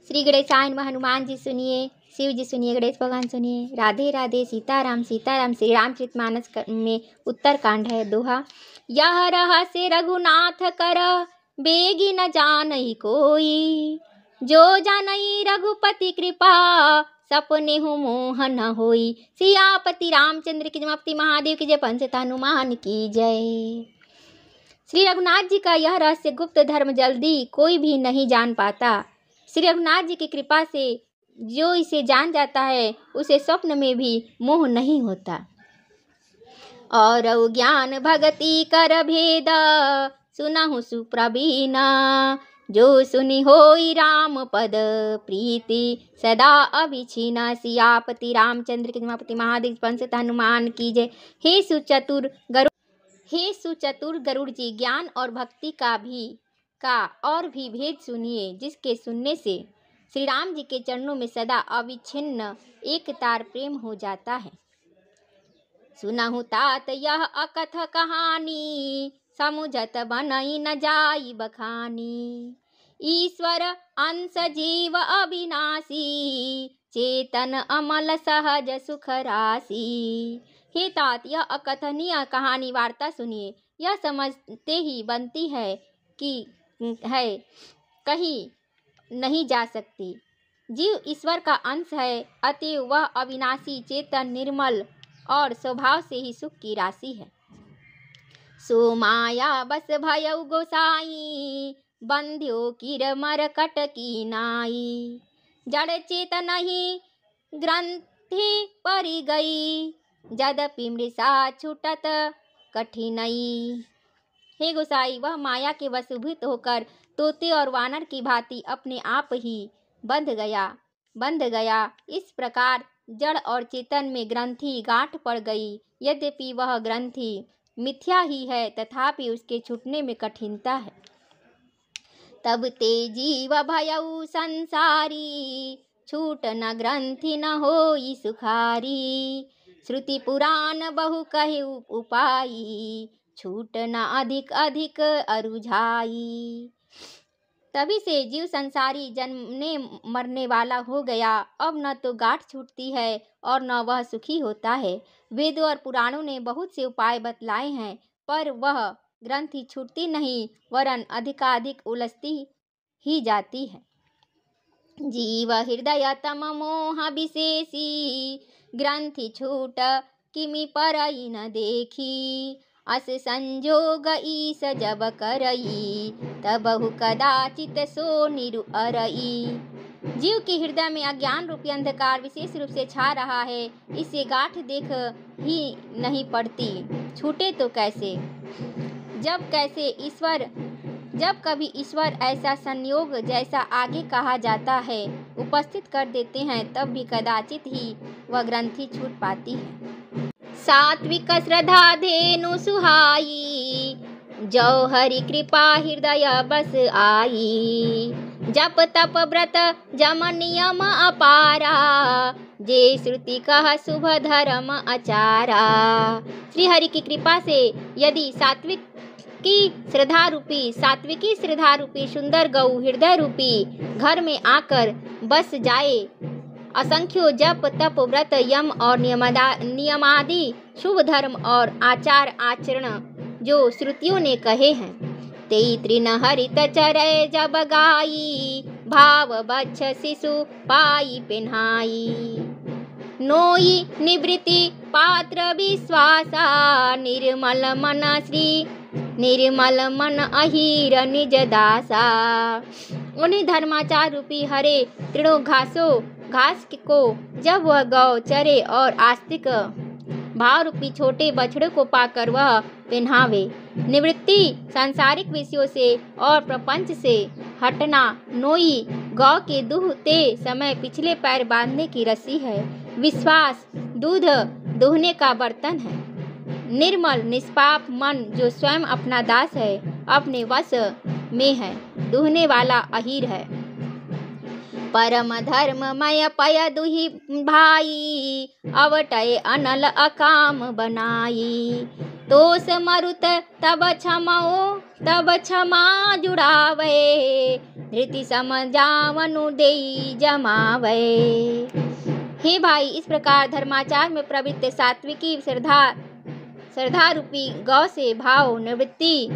श्री गणेशाय नमः। हनुमान जी सुनिए, शिव जी सुनिए, गणेश भगवान सुनिए। राधे राधे, सीताराम सीताराम। श्री रामचरितमानस में उत्तरकांड है दोहा। यह रहस्य रघुनाथ कर, बेगी न जानई कोई। जो जानई रघुपति कृपा, सपने हूँ मोह न होई। सियापति रामचंद्र की जय, महादेव की जय, पंच हनुमान की जय। श्री रघुनाथ जी का यह रहस्य गुप्त धर्म जल्दी कोई भी नहीं जान पाता। श्री रघुनाथ जी की कृपा से जो इसे जान जाता है उसे स्वप्न में भी मोह नहीं होता। और ज्ञान भगति कर भेद, सुनहु सुप्रवीणा। जो सुनि होई राम पद, प्रीति सदा अभिछीना। सियापति रामचंद्र की जय, महादेव पंच हनुमान की जय। हे सुचतुर गरुड़ जी, ज्ञान और भक्ति का और भी भेद सुनिए, जिसके सुनने से श्री राम जी के चरणों में सदा अविच्छिन्न एक तार प्रेम हो जाता है। सुनहु तात यह अकथ कहानी, समुझत बनई न जाई बखानी। ईश्वर अंश जीव अविनाशी, चेतन अमल सहज सुख राशि। हे तात, यह अकथनीय कहानी वार्ता सुनिए। यह समझते ही बनती है कि कहीं नहीं जा सकती। जीव ईश्वर का अंश है, अतएव वह अविनाशी, चेतन, निर्मल और स्वभाव से ही सुख की राशि है। सो माया बस भयउ गोसाई, बंध्यो किर मरकट की नाई। जड़ चेतन ही ग्रंथि परि गई, यद्यपि मृषा छूटत कठिनई। हे गोसाई, वह माया के वशीभूत होकर तोते और वानर की भांति अपने आप ही बंध गया। इस प्रकार जड़ और चेतन में ग्रंथि गांठ पड़ गई। यद्यपि वह ग्रंथि मिथ्या ही है, तथापि उसके छूटने में कठिनता है। तब ते जीव भयउ संसारी, छूट न ग्रंथि न होई सुखारी। श्रुति पुराण बहु कहे उपाई, छूट न अधिक अधिक अरुझाई। तभी से जीव संसारी जन्मने मरने वाला हो गया। अब न तो गांठ छूटती है और न वह सुखी होता है। वेदों और पुराणों ने बहुत से उपाय बतलाए हैं, पर वह ग्रंथि छूटती नहीं, वरन अधिकाधिक उलझती ही जाती है। जीव हृदय तम मोह विशेषी, ग्रंथि छूट किमि परई न देखी। अस संजोग ईस जब करई, तबहु कदाचित सो निरु अरई। जीव के हृदय में अज्ञान रूपी अंधकार विशेष रूप से छा रहा है। इसे गांठ देख ही नहीं पड़ती, छूटे तो कैसे। जब कभी ईश्वर ऐसा संयोग, जैसा आगे कहा जाता है, उपस्थित कर देते हैं, तब भी कदाचित ही वह ग्रंथि छूट पाती है। सात्विक श्रद्धा धेनु सुहाई, जो हरि कृपा हृदय बस आई। जप तप व्रत जम नियम अपारा, जे श्रुति कह शुभ धर्म आचारा। श्री हरि की कृपा से यदि सात्विकी श्रद्धा रूपी सुंदर गौ हृदय रूपी घर में आकर बस जाए, असंख्यों जप तप व्रत यम और नियमादि शुभ धर्म और आचरण जो श्रुतियों ने कहे हैं, तेई तृण हरित चरय जब गाई। भाव बच्छ शिशु पाई पिन्हाई, नोई निवृत्ति पात्र विश्वासा। निर्मल मन अहीर निज दासा। उन्हीं धर्माचार रूपी हरे तृणों घास को जब वह गौ चरे और आस्तिक भाव रूपी छोटे बछड़े को पाकर वह पहनावे। निवृत्ति सांसारिक विषयों से और प्रपंच से हटना। नोई गौ के दूहते समय पिछले पैर बांधने की रस्सी है। विश्वास दूध दूहने का बर्तन है। निर्मल निष्पाप मन जो स्वयं अपना दास है, अपने वश में है, दूहने वाला अहीर है। परम धर्ममय पय दुहि भाई, अवटय अनल अकाम बनाई। तोष मरुत तब क्षमा जुड़ावे, धृति समझावनु देई जमावे। हे भाई, इस प्रकार धर्माचार में प्रवृत्त सात्विकी श्रद्धा रूपी गौ से भाव निवृत्ति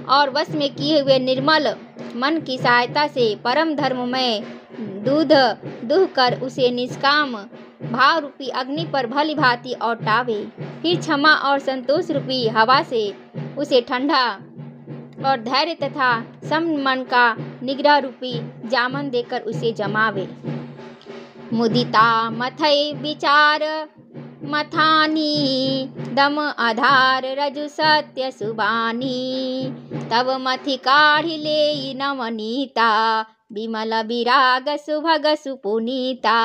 और वश में किए हुए निर्मल मन की सहायता से परम धर्म में दूध दुह कर उसे निष्काम भाव रूपी अग्नि पर भली भांति औटावे। फिर क्षमा और संतोष रूपी हवा से उसे ठंडा और धैर्य तथा सम मन का निग्रह रूपी जामन देकर उसे जमावे। मुदिता मथै विचार मथानी दम आधार रजु सत्य सुबानी तब मथि काढ़ी ले नवनीता विमल विराग सुभग सुपुनीता।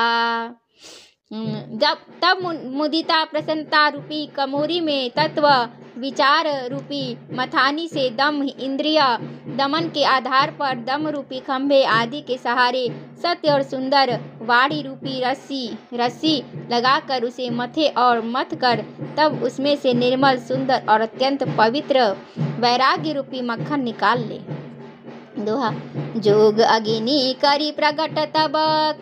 तब मुदिता प्रसन्नता रूपी कमोरी में तत्व विचार रूपी मथानी से दम इंद्रिय दमन के आधार पर दम रूपी खंभे आदि के सहारे सत्य और सुंदर वाड़ी रूपी रस्सी लगाकर उसे मथे और मथ कर तब उसमें से निर्मल सुंदर और अत्यंत पवित्र वैराग्य रूपी मक्खन निकाल ले। दोहा। जोग अग्नि करी प्रगट तब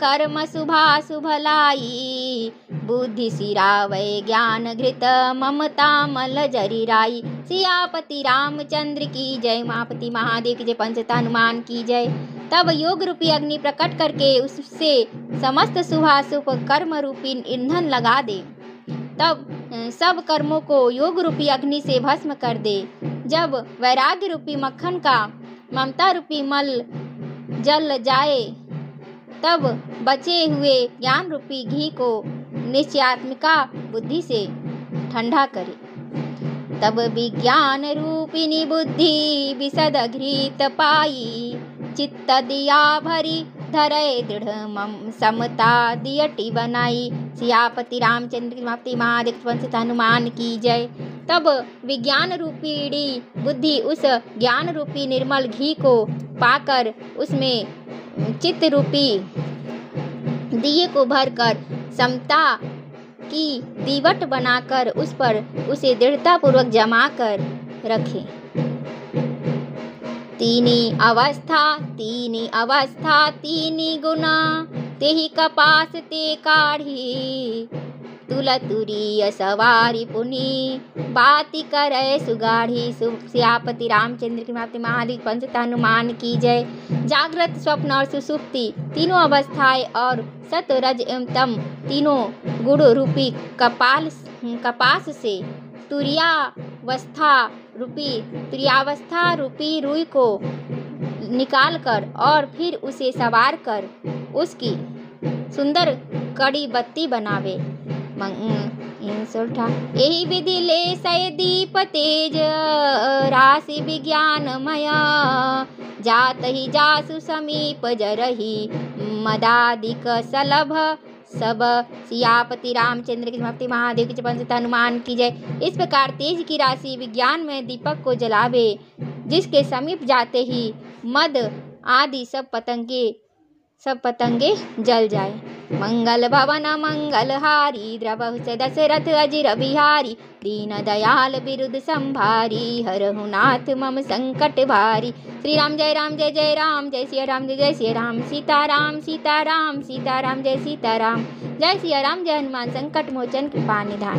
कर्म शुभा शुभ लाई बुद्धि सिरावै ज्ञान घृत ममता मल जरी राई। सियापति रामचंद्र की जय, मापति महादेव की जय, पंचतन हनुमान की जय। तब योग रूपी अग्नि प्रकट करके उससे समस्त शुभाशुभ कर्म रूपी ईंधन लगा दे। तब सब कर्मों को योग रूपी अग्नि से भस्म कर दे। जब वैराग्य रूपी मक्खन का ममता रूपी मल जल जाए तब बचे हुए ज्ञान रूपी घी को निश्चयात्मिका बुद्धि से ठंडा करे। तब विज्ञान रूपिणी बुद्धि विशद घृत पाई चित्त दिया भरी धरे दृढ़ समता दियटी बनाई। सियापति रामचंद्र की मापति महादेव पंचतन हनुमान की जय। तब विज्ञान रूपी बुद्धि उस ज्ञान रूपी निर्मल घी को पाकर उसमें चित्त रूपी दिए को भरकर समता की दीवट बनाकर उस पर उसे दृढ़ता पूर्वक जमा कर रखे। तीनी अवस्था तीनी गुना तेहि कपास ते काढ़ी तुलतुरीय सवारी पुनि बाती करे सुगाढ़ी। सियापति रामचंद्र की मापति महादेव पंचतन हनुमान की जय। जागृत स्वप्न और सुषुप्ति तीनों अवस्थाएं और सत रज एवं तम तीनों गुण रूपी कपास से तुर्यावस्था रूपी रुई को निकालकर और फिर उसे सवार कर उसकी सुंदर कड़ी बत्ती बनावे। यही विधि ले सय दीप तेज राशि विज्ञानमय जात ही जासु समीप जरही मदादिक सलभ सब। सियापति रामचंद्र की भक्ति महादेव की पंचतन हनुमान की जय। इस प्रकार तेज की राशि विज्ञान में दीपक को जलावे जिसके समीप जाते ही मद आदि सब पतंगे जल जाए। मंगल भवन मंगल हारी द्रवहु से दशरथ अजिर बिहारी दीन दयाल बिरुद संभारी हरहु नाथ मम संकट भारी। श्री राम जय राम जय जय राम जय सिया राम जय सिया राम सीता राम सीता राम सीता राम जय सीता राम जय सिया राम जय हनुमान संकट मोचन कृपा निधान।